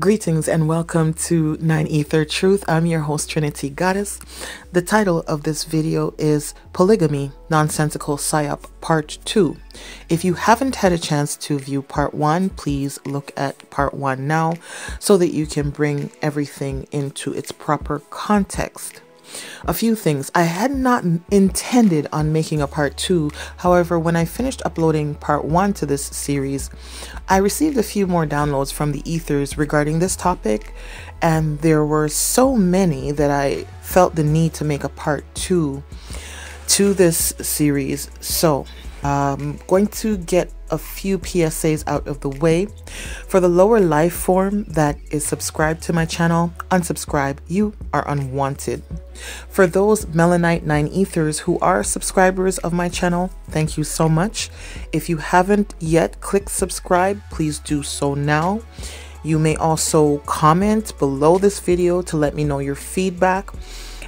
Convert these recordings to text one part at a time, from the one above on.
Greetings and welcome to 9 Ether Truth. I'm your host, Trinity Goddess. The title of this video is Polygamy, Nonsensical Psyop Part 2. If you haven't had a chance to view Part 1, please look at Part 1 now so that you can bring everything into its proper context. A few things. I had not intended on making a part 2. However, when I finished uploading part 1 to this series, I received a few more downloads from the ethers regarding this topic, and there were so many that I felt the need to make a part 2 to this series. So I'm going to get a few PSAs out of the way. For the lower life form that is subscribed to my channel, unsubscribe. You are unwanted. For those Melanite 9 Ethers who are subscribers of my channel, thank you so much. If you haven't yet clicked subscribe, please do so now. You may also comment below this video to let me know your feedback.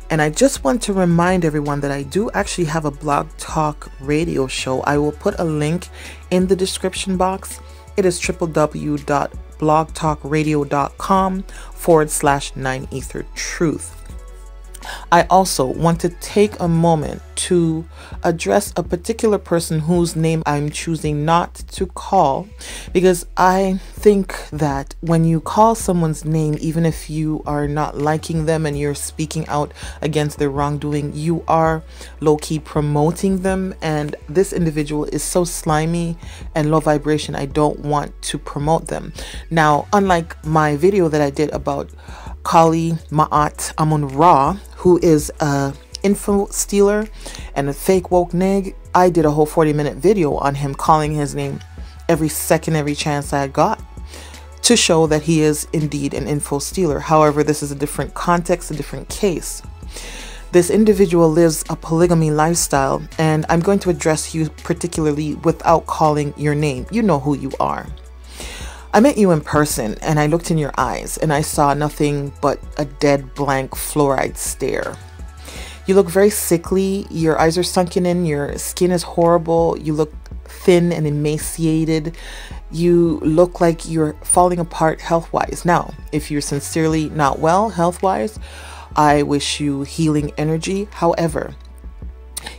And I just want to remind everyone that I do actually have a blog talk radio show. I will put a link in the description box. It is www.blogtalkradio.com/9ethertruth. I also want to take a moment to address a particular person whose name I'm choosing not to call, because I think that when you call someone's name, even if you are not liking them and you're speaking out against their wrongdoing, you are low-key promoting them, and this individual is so slimy and low vibration, I don't want to promote them. Now, unlike my video that I did about Kali Ma'at Amun-Ra, who is a info stealer and a fake woke nig, I did a whole 40-minute video on him, calling his name every second, every chance I got, to show that he is indeed an info stealer. However, this is a different context, a different case. This individual lives a polygamy lifestyle, and I'm going to address you particularly without calling your name. You know who you are. I met you in person and I looked in your eyes and I saw nothing but a dead blank fluoride stare. You look very sickly, your eyes are sunken in, your skin is horrible, you look thin and emaciated, you look like you're falling apart health-wise. Now, if you're sincerely not well health-wise, I wish you healing energy. However,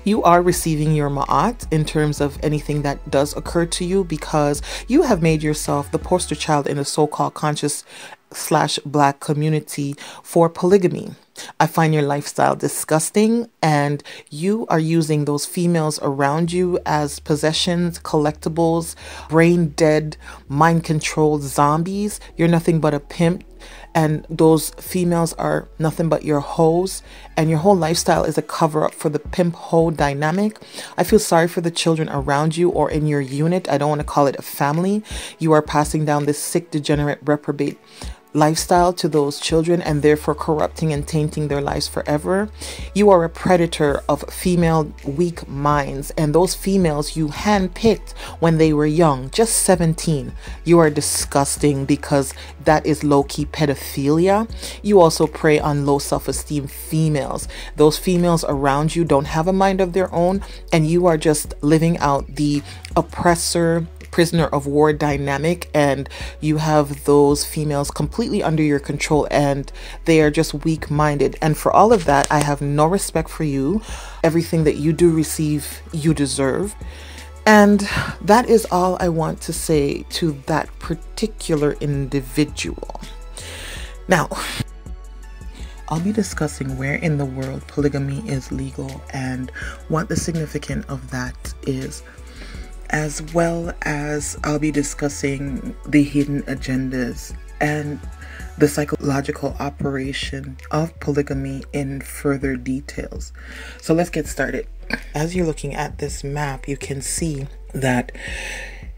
you are receiving your ma'at in terms of anything that does occur to you, because you have made yourself the poster child in the so-called conscious/black community for polygamy. I find your lifestyle disgusting, and you are using those females around you as possessions, collectibles, brain dead, mind controlled zombies. You're nothing but a pimp, and those females are nothing but your hoes, and your whole lifestyle is a cover up for the pimp hoe dynamic. I feel sorry for the children around you or in your unit. I don't want to call it a family. You are passing down this sick, degenerate, reprobate lifestyle to those children, and therefore corrupting and tainting their lives forever. You are a predator of female weak minds, and those females you handpicked when they were young, just 17. You are disgusting, because that is low-key pedophilia. You also prey on low self-esteem females. Those females around you don't have a mind of their own, and you are just living out the oppressor prisoner of war dynamic, and you have those females completely under your control, and they are just weak-minded. And for all of that, I have no respect for you. Everything that you do receive, you deserve. And that is all I want to say to that particular individual. Now, I'll be discussing where in the world polygamy is legal and what the significance of that is, as well as I'll be discussing the hidden agendas and the psychological operation of polygamy in further details. So let's get started. As you're looking at this map, you can see that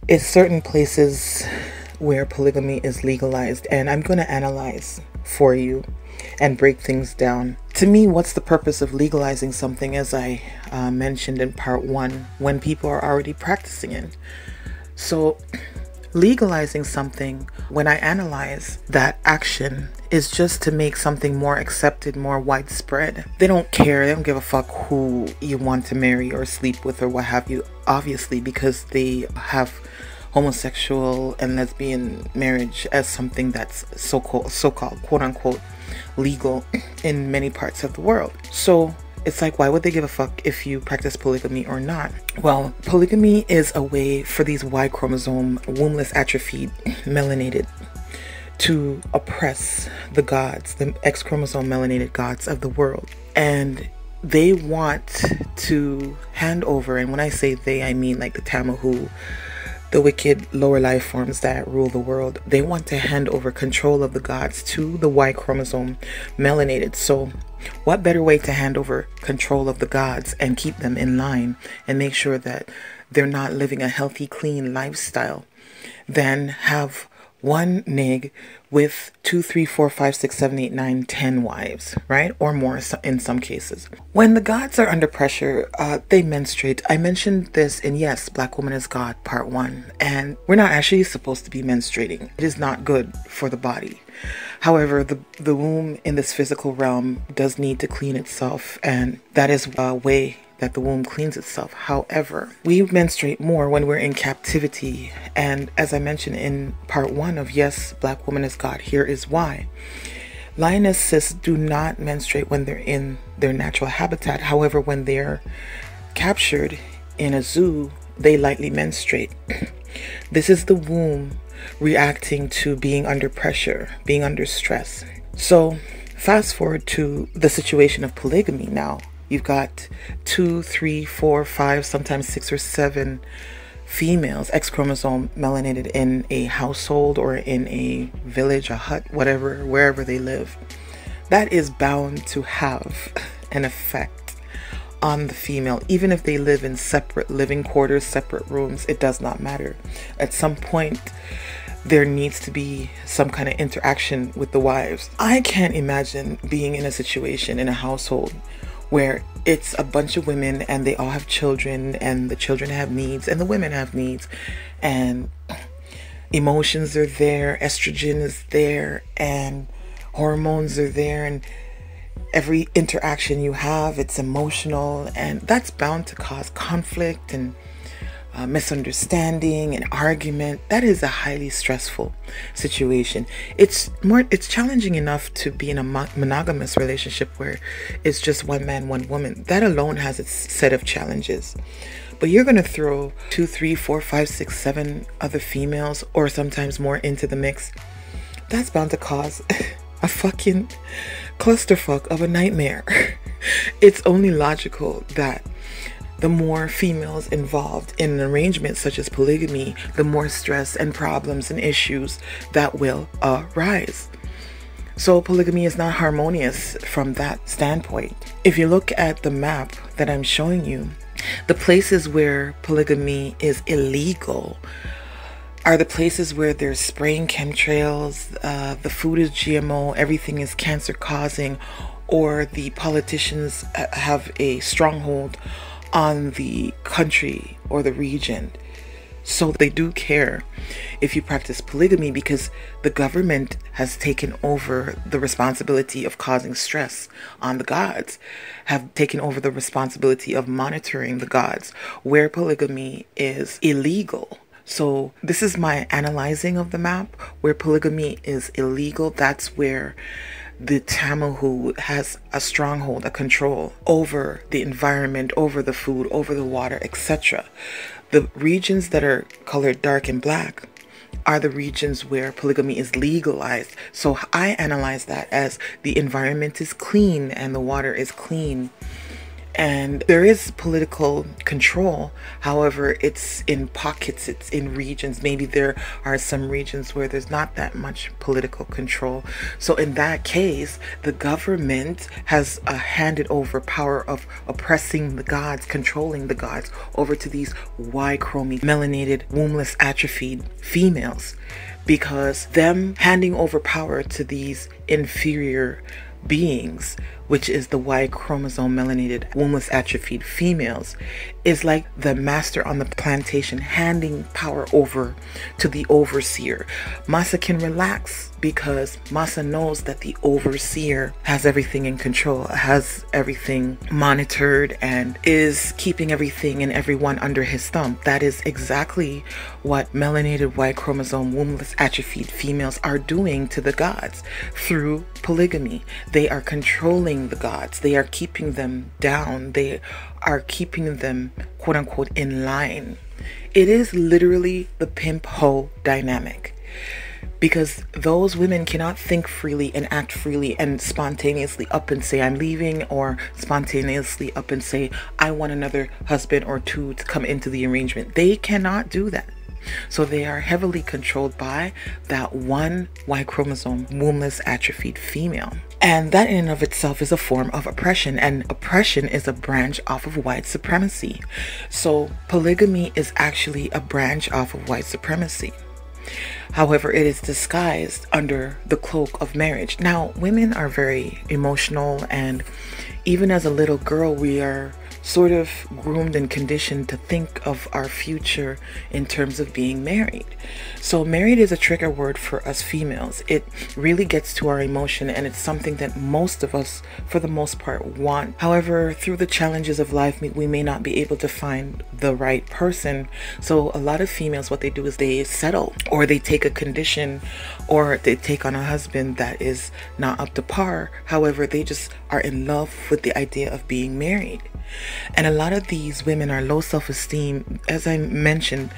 it's certain places where polygamy is legalized, and I'm going to analyze for you and break things down. To me, what's the purpose of legalizing something, as I mentioned in part 1, when people are already practicing it? So legalizing something, when I analyze that action, is just to make something more accepted, more widespread. They don't care, they don't give a fuck who you want to marry or sleep with or what have you, obviously, because they have homosexual and lesbian marriage as something that's so-called quote unquote legal in many parts of the world. So it's like, why would they give a fuck if you practice polygamy or not? Well, polygamy is a way for these Y chromosome, wombless, atrophied, melanated, to oppress the gods, the X chromosome melanated gods of the world. And they want to hand over, and when I say they, I mean like the Tamahu, the wicked lower life forms that rule the world. They want to hand over control of the gods to the Y chromosome melanated. So what better way to hand over control of the gods and keep them in line and make sure that they're not living a healthy, clean lifestyle than have one nig with 2, 3, 4, 5, 6, 7, 8, 9, 10 wives, right? Or more in some cases. When the gods are under pressure, they menstruate. I mentioned this in Yes, Black Woman is God, part 1. And we're not actually supposed to be menstruating. It is not good for the body. However, the womb in this physical realm does need to clean itself. And that is a way that the womb cleans itself. However, we menstruate more when we're in captivity. And as I mentioned in part 1 of Yes, Black Woman is God, here is why. Lionesses do not menstruate when they're in their natural habitat. However, when they're captured in a zoo, they lightly menstruate. This is the womb reacting to being under pressure, being under stress. So fast forward to the situation of polygamy now. You've got 2, 3, 4, 5, sometimes 6 or 7 females, X chromosome melanated in a household or in a village, a hut, whatever, wherever they live. That is bound to have an effect on the female. Even if they live in separate living quarters, separate rooms, it does not matter. At some point, there needs to be some kind of interaction with the wives. I can't imagine being in a situation in a household where it's a bunch of women and they all have children, and the children have needs and the women have needs, and emotions are there, estrogen is there, and hormones are there, and every interaction you have, it's emotional, and that's bound to cause conflict and misunderstanding and argument. That is a highly stressful situation. It's challenging enough to be in a monogamous relationship where it's just one man, one woman. That alone has its set of challenges. But you're going to throw 2, 3, 4, 5, 6, 7 other females or sometimes more into the mix. That's bound to cause a fucking clusterfuck of a nightmare. It's only logical that the more females involved in an arrangement such as polygamy, the more stress and problems and issues that will arise. So polygamy is not harmonious from that standpoint. If you look at the map that I'm showing you, the places where polygamy is illegal are the places where there's spraying chemtrails, the food is GMO, everything is cancer causing, or the politicians have a stronghold on the country or the region. So they do care if you practice polygamy, because the government has taken over the responsibility of causing stress on the gods, have taken over the responsibility of monitoring the gods where polygamy is illegal. So this is my analyzing of the map. Where polygamy is illegal, that's where the Tamahu has a stronghold, a control over the environment, over the food, over the water, etc. The regions that are colored dark and black are the regions where polygamy is legalized. So I analyze that as the environment is clean and the water is clean. And there is political control. However, it's in pockets, it's in regions. Maybe there are some regions where there's not that much political control. So in that case, the government has handed over power of oppressing the gods, controlling the gods over to these Y-chromie, melanated, wombless, atrophied females. Because them handing over power to these inferior beings, which is the Y chromosome melanated, wombless, atrophied females, is like the master on the plantation handing power over to the overseer. Massa can relax because Masa knows that the overseer has everything in control, has everything monitored, and is keeping everything and everyone under his thumb. That is exactly what melanated Y chromosome wombless atrophied females are doing to the gods through polygamy. They are controlling the gods. They are keeping them down. They are keeping them, quote unquote, in line. It is literally the pimp hoe dynamic, because those women cannot think freely and act freely and spontaneously up and say I'm leaving, or spontaneously up and say I want another husband or two to come into the arrangement. They cannot do that. So they are heavily controlled by that one Y chromosome wombless atrophied female. And that in and of itself is a form of oppression, and oppression is a branch off of white supremacy. So polygamy is actually a branch off of white supremacy. However, it is disguised under the cloak of marriage. Now, women are very emotional, and even as a little girl, we are sort of groomed and conditioned to think of our future in terms of being married. So married is a trigger word for us females. It really gets to our emotion, and it's something that most of us, for the most part, want. However, through the challenges of life, we may not be able to find the right person. So a lot of females, what they do is they settle, or they take a condition, or they take on a husband that is not up to par. However, they just are in love with the idea of being married. And a lot of these women are low self-esteem. As I mentioned,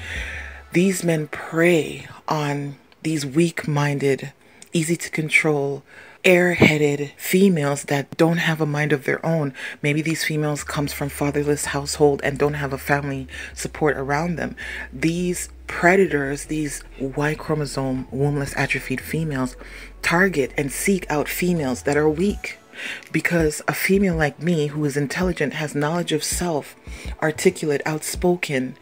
these men prey on these weak-minded, easy to control, airheaded females that don't have a mind of their own. Maybe these females comes from fatherless household and don't have a family support around them. These predators, these Y chromosome wombless atrophied females, target and seek out females that are weak. Because a female like me, who is intelligent, has knowledge of self, articulate, outspoken,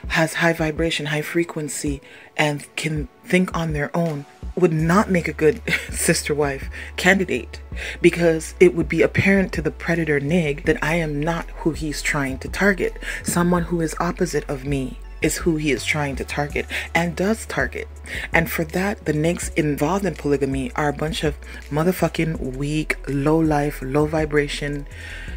has high vibration, high frequency, and can think on their own, would not make a good sister wife candidate, because it would be apparent to the predator nig that I am not who he's trying to target. Someone who is opposite of me is who he is trying to target, and does target. And for that, the nigs involved in polygamy are a bunch of motherfucking weak, low life, low vibration,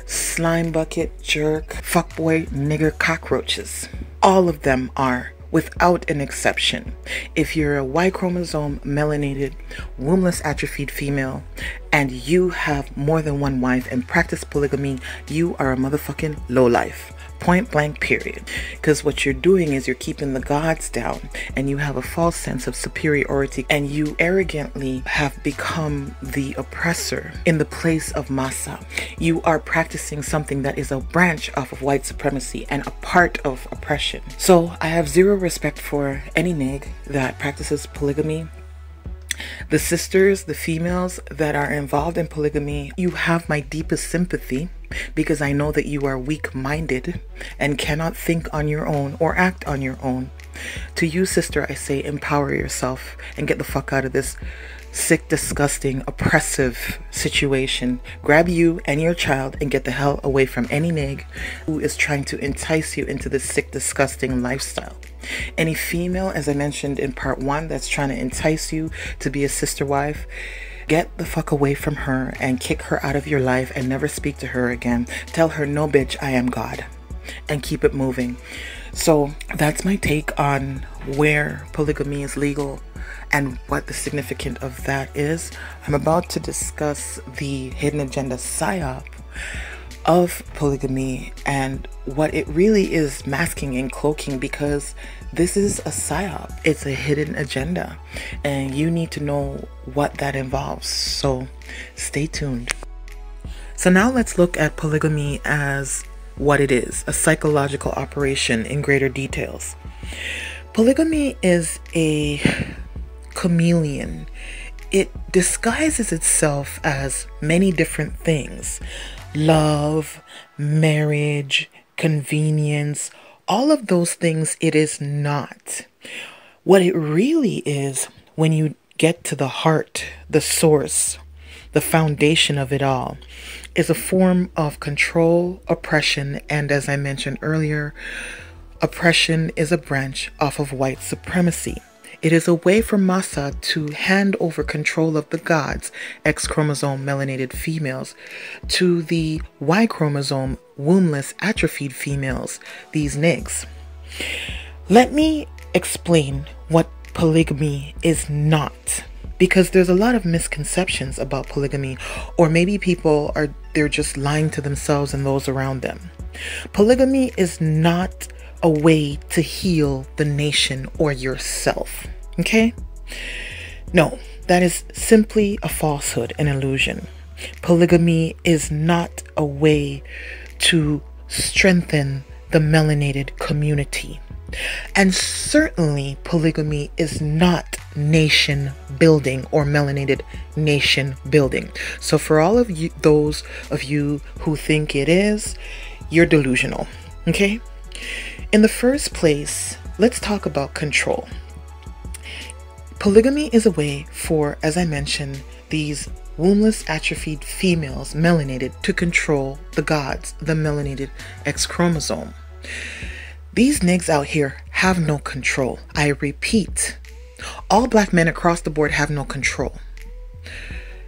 slime bucket, jerk, fuckboy, nigger cockroaches. All of them are, without an exception. If you're a Y chromosome melanated, wombless atrophied female, and you have more than one wife and practice polygamy, you are a motherfucking low life. Point blank, period. Because what you're doing is you're keeping the gods down, and you have a false sense of superiority, and you arrogantly have become the oppressor in the place of Masa. You are practicing something that is a branch off of white supremacy and a part of oppression. So I have zero respect for any nig that practices polygamy. The sisters, the females that are involved in polygamy, you have my deepest sympathy, because I know that you are weak-minded and cannot think on your own or act on your own. To you, sister, I say empower yourself and get the fuck out of this sick, disgusting, oppressive situation. Grab you and your child and get the hell away from any nig who is trying to entice you into this sick, disgusting lifestyle. Any female, as I mentioned in part 1, that's trying to entice you to be a sister wife, get the fuck away from her and kick her out of your life and never speak to her again. Tell her, no bitch, I am God, and keep it moving. So that's my take on where polygamy is legal and what the significance of that is. I'm about to discuss the hidden agenda psyop of polygamy and what it really is masking and cloaking, because this is a psyop. It's a hidden agenda, and you need to know what that involves. So stay tuned. So now let's look at polygamy as what it is, a psychological operation in greater details. Polygamy is a chameleon. It disguises itself as many different things: love, marriage, convenience, all of those things it is not. What it really is, when you get to the heart, the source, the foundation of it all, is a form of control, oppression, and as I mentioned earlier, oppression is a branch off of white supremacy. It is a way for Masa to hand over control of the gods, X chromosome melanated females, to the Y chromosome wombless atrophied females, these niggas. Let me explain what polygamy is not, because there's a lot of misconceptions about polygamy, or maybe they're just lying to themselves and those around them. Polygamy is not a way to heal the nation or yourself. Okay? No, that is simply a falsehood, an illusion. Polygamy is not a way to strengthen the melanated community. And certainly polygamy is not nation building or melanated nation building. So for all of you, those of you who think it is, you're delusional. Okay? In the first place, let's talk about control. Polygamy is a way for, as I mentioned, these wombless atrophied females, melanated, to control the gods, the melanated X chromosome. These niggas out here have no control. I repeat, all black men across the board have no control.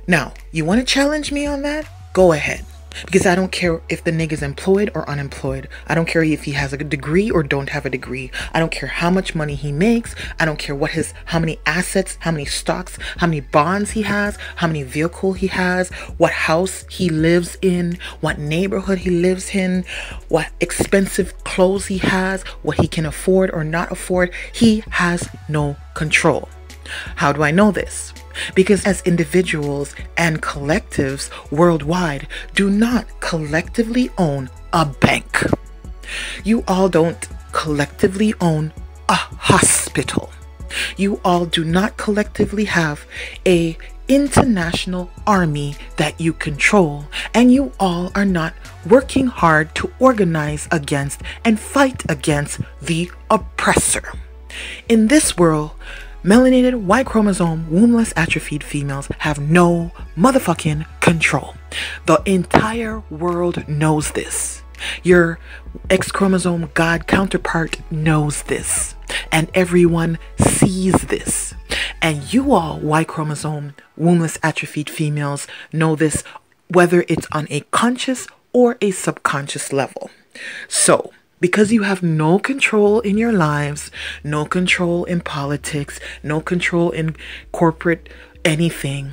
Now, you want to challenge me on that? Go ahead. Because I don't care if the nigga is employed or unemployed. I don't care if he has a degree or don't have a degree. I don't care how much money he makes. I don't care how many assets, how many stocks, how many bonds he has, how many vehicles he has, what house he lives in, what neighborhood he lives in, what expensive clothes he has, what he can afford or not afford. He has no control. How do I know this? Because as individuals and collectives worldwide do not collectively own a bank. You all don't collectively own a hospital. You all do not collectively have a international army that you control, and you all are not working hard to organize against and fight against the oppressor. In this world, melanated Y chromosome wombless atrophied females have no motherfucking control. The entire world knows this. Your X chromosome God counterpart knows this. And everyone sees this. And you all Y chromosome wombless atrophied females know this, whether it's on a conscious or a subconscious level. So, because you have no control in your lives, no control in politics, no control in corporate anything,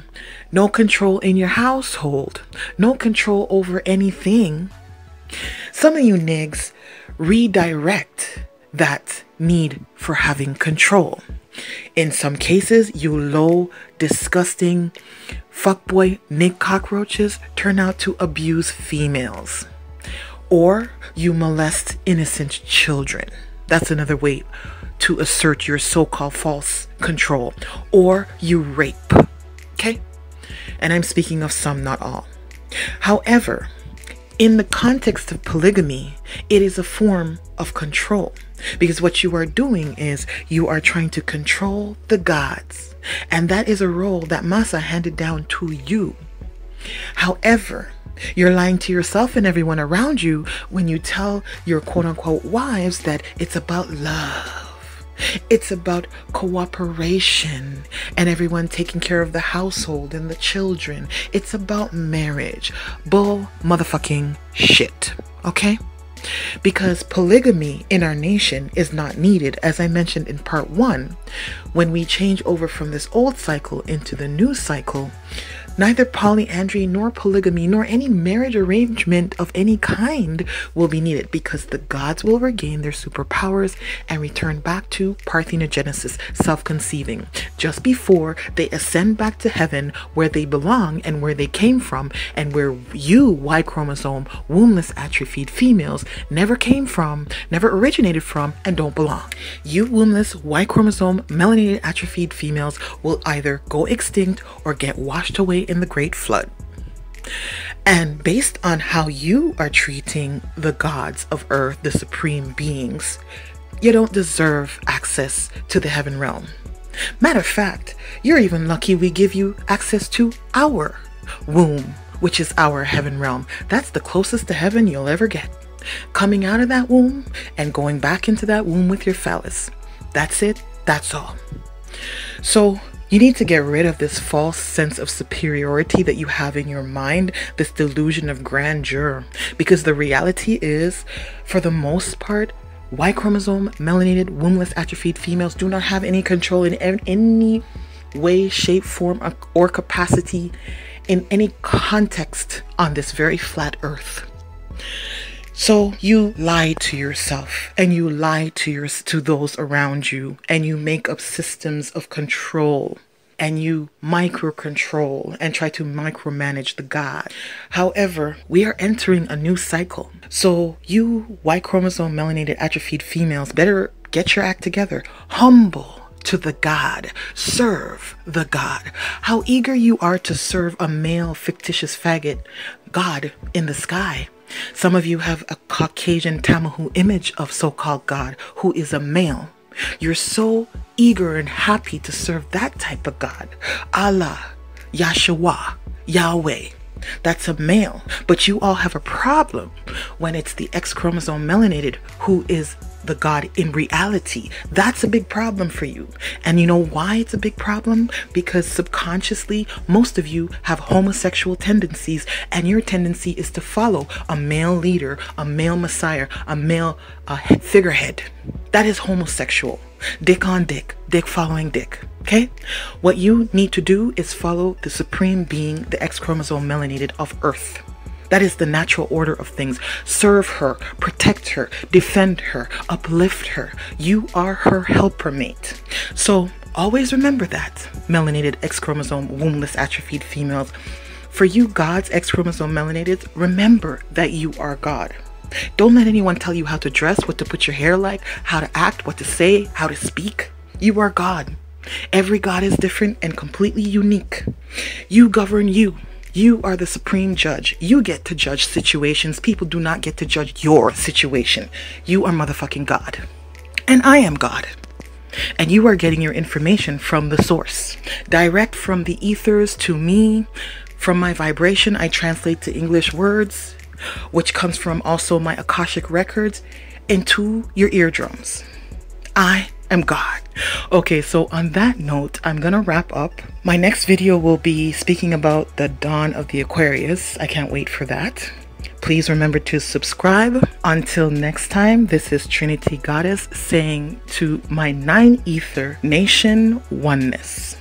no control in your household, no control over anything, some of you niggas redirect that need for having control. In some cases, you low, disgusting, fuckboy nig cockroaches turn out to abuse females. Or you molest innocent children. That's another way to assert your so-called false control. Or you rape. Okay? And I'm speaking of some, not all. However, in the context of polygamy, it is a form of control. Because what you are doing is you are trying to control the gods. And that is a role that Masa handed down to you. However, you're lying to yourself and everyone around you when you tell your quote-unquote wives that it's about love. It's about cooperation and everyone taking care of the household and the children. It's about marriage. Bull motherfucking shit. Okay? Because polygamy in our nation is not needed, as I mentioned in part 1. When we change over from this old cycle into the new cycle, neither polyandry nor polygamy nor any marriage arrangement of any kind will be needed, because the gods will regain their superpowers and return back to parthenogenesis, self-conceiving, just before they ascend back to heaven, where they belong and where they came from, and where you Y chromosome wombless atrophied females never came from, never originated from, and don't belong. You wombless Y chromosome melanated atrophied females will either go extinct or get washed away in the Great Flood. And based on how you are treating the gods of earth, the supreme beings, you don't deserve access to the heaven realm. Matter of fact, you're even lucky we give you access to our womb, which is our heaven realm. That's the closest to heaven you'll ever get. Coming out of that womb and going back into that womb with your phallus. That's it. That's all. So you need to get rid of this false sense of superiority that you have in your mind, this delusion of grandeur, because the reality is, for the most part, Y chromosome melanated wombless atrophied females do not have any control in any way, shape, form, or capacity in any context on this very flat earth. So you lie to yourself, and you lie to those around you, and you make up systems of control, and you micro control and try to micromanage the God. However, we are entering a new cycle. So you Y chromosome melanated atrophied females better get your act together. Humble to the God. Serve the God. How eager you are to serve a male fictitious faggot God in the sky. Some of you have a Caucasian Tamahu image of so-called God who is a male. You're so eager and happy to serve that type of God. Allah, Yahshua, Yahweh. That's a male. But you all have a problem when it's the X chromosome melanated who is the God in reality. That's a big problem for you. And you know why it's a big problem? Because subconsciously, most of you have homosexual tendencies, and your tendency is to follow a male leader, a male messiah, a male figurehead. That is homosexual. Dick on dick, dick following dick. Okay? What you need to do is follow the supreme being, the X chromosome melanated of Earth. That is the natural order of things. Serve her, protect her, defend her, uplift her. You are her helper mate. So always remember that, melanated X chromosome wombless atrophied females. For you God's X chromosome melanated, remember that you are God. Don't let anyone tell you how to dress, what to put your hair like, how to act, what to say, how to speak. You are God. Every God is different and completely unique. You govern you. You are the supreme judge. You get to judge situations. People do not get to judge your situation. You are motherfucking God. And I am God. And you are getting your information from the source. Direct from the ethers to me. From my vibration, I translate to English words, which comes from also my Akashic records, into your eardrums. I am God. Okay, so on that note, I'm gonna wrap up. My next video will be speaking about the dawn of the Aquarius. I can't wait for that. Please remember to subscribe. Until next time, this is Trinity Goddess saying to my 9 Ether Nation oneness.